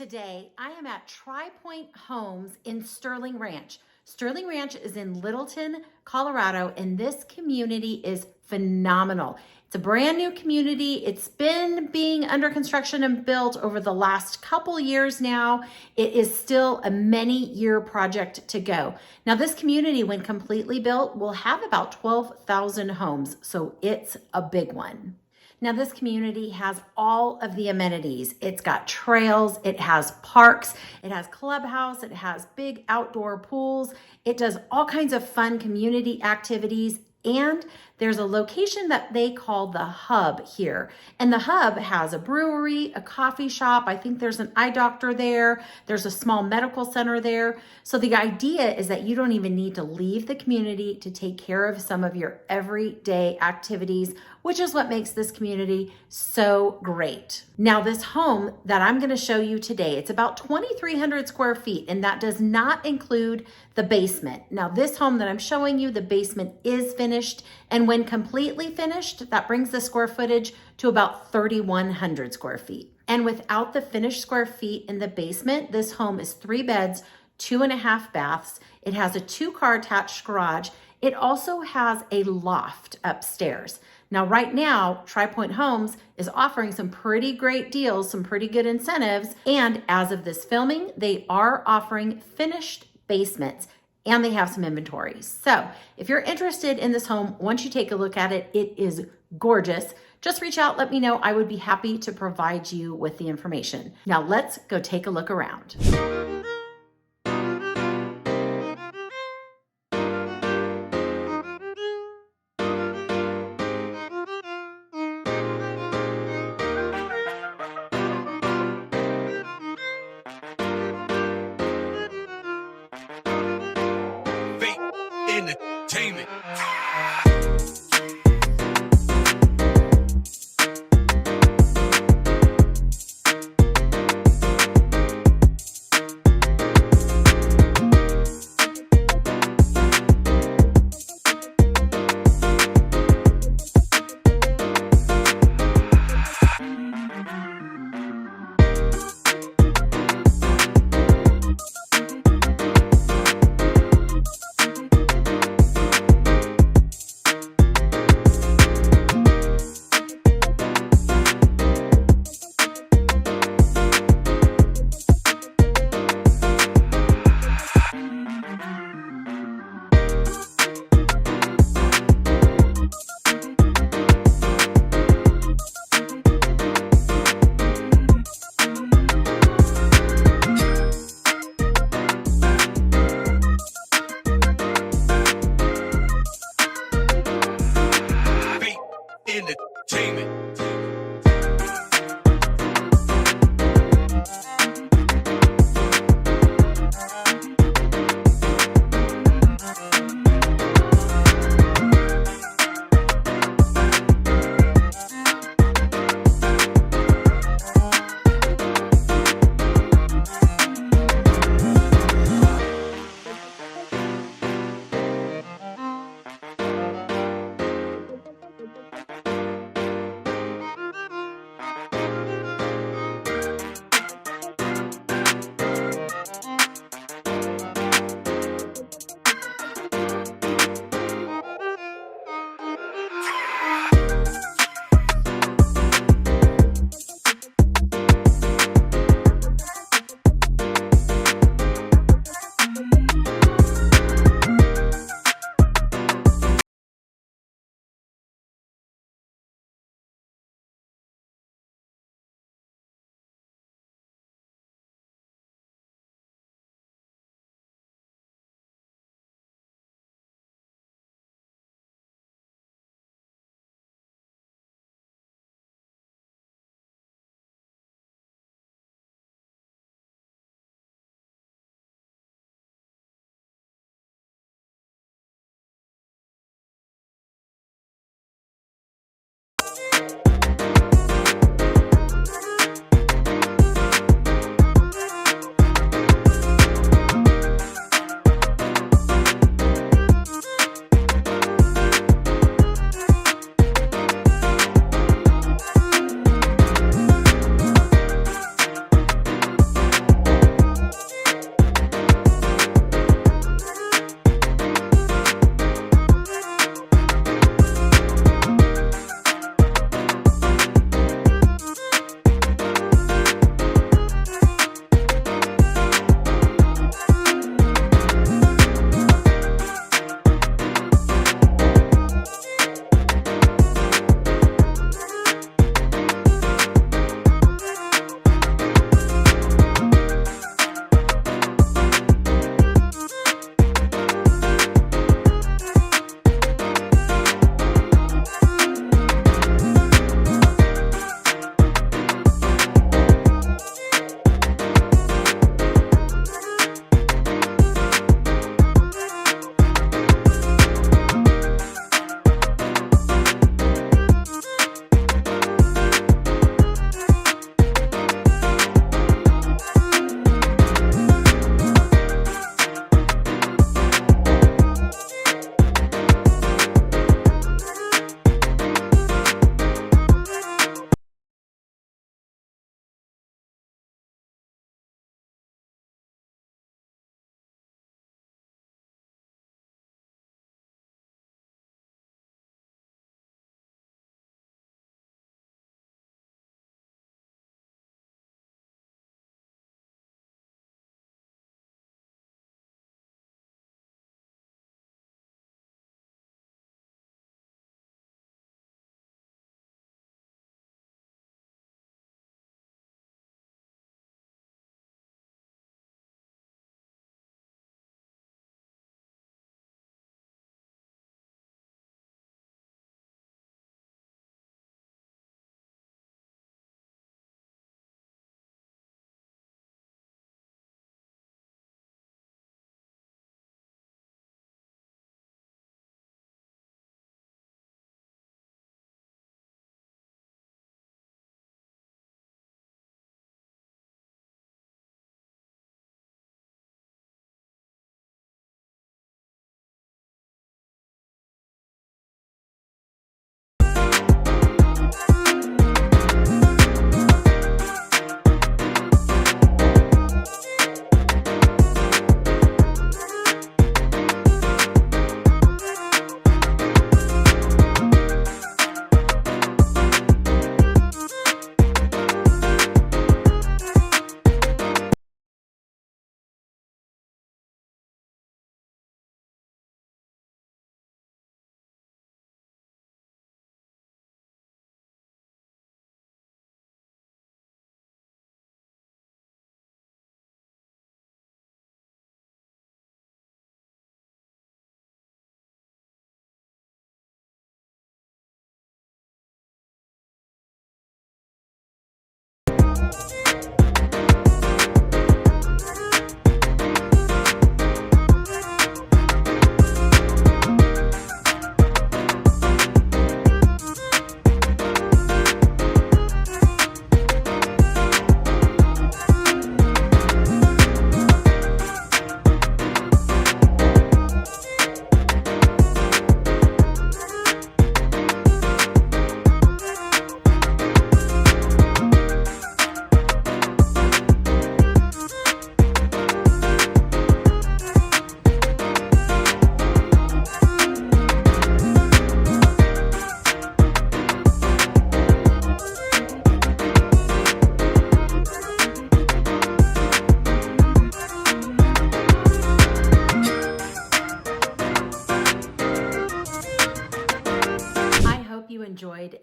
Today, I am at Tri-Pointe Homes in Sterling Ranch. Sterling Ranch is in Littleton, Colorado, and this community is phenomenal. It's a brand new community. It's been being under construction and built over the last couple years now. It is still a many-year project to go. Now, this community, when completely built, will have about 12,000 homes, so it's a big one. Now, this community has all of the amenities. It's got trails, it has parks, it has clubhouse, it has big outdoor pools. It does all kinds of fun community activities, and there's a location that they call the Hub here. And the Hub has a brewery, a coffee shop. I think there's an eye doctor there. There's a small medical center there. So the idea is that you don't even need to leave the community to take care of some of your everyday activities, which is what makes this community so great. Now, this home that I'm going to show you today, it's about 2,300 square feet, and that does not include the basement. Now, this home that I'm showing you, the basement is finished, and when completely finished, that brings the square footage to about 3,100 square feet. And without the finished square feet in the basement, this home is 3 beds, 2.5 baths. It has a 2-car attached garage. It also has a loft upstairs. Now, right now, Tri-Pointe Homes is offering some pretty great deals, some pretty good incentives. And as of this filming, they are offering finished basements and they have some inventory. So if you're interested in this home, once you take a look at it, it is gorgeous. Just reach out, let me know. I would be happy to provide you with the information. Now let's go take a look around. Entertainment.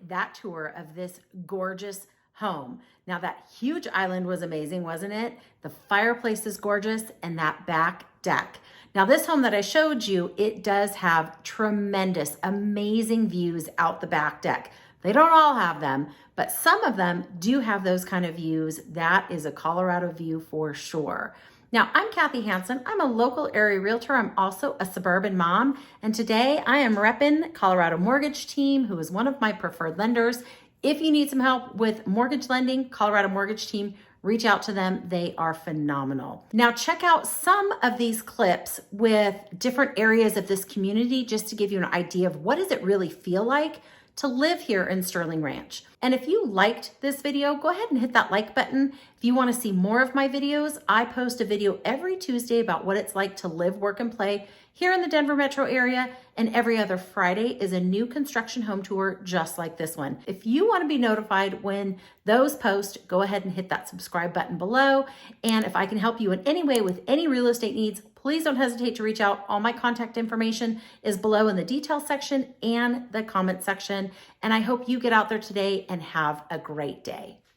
that tour of this gorgeous home. Now that huge island was amazing, wasn't it? The fireplace is gorgeous and that back deck. Now this home that I showed you, it does have tremendous, amazing views out the back deck. They don't all have them, but some of them do have those kind of views. That is a Colorado view for sure. Now, I'm Kathy Hansen. I'm a local area realtor. I'm also a suburban mom. And today I am repping Colorado Mortgage Team, who is one of my preferred lenders. If you need some help with mortgage lending, Colorado Mortgage Team, reach out to them. They are phenomenal. Now, check out some of these clips with different areas of this community just to give you an idea of what does it really feel like to live here in Sterling Ranch. And if you liked this video, go ahead and hit that like button. If you want to see more of my videos, I post a video every Tuesday about what it's like to live, work, and play here in the Denver metro area. And every other Friday is a new construction home tour just like this one. If you want to be notified when those post, go ahead and hit that subscribe button below. And if I can help you in any way with any real estate needs, please don't hesitate to reach out. All my contact information is below in the details section and the comment section. And I hope you get out there today and have a great day.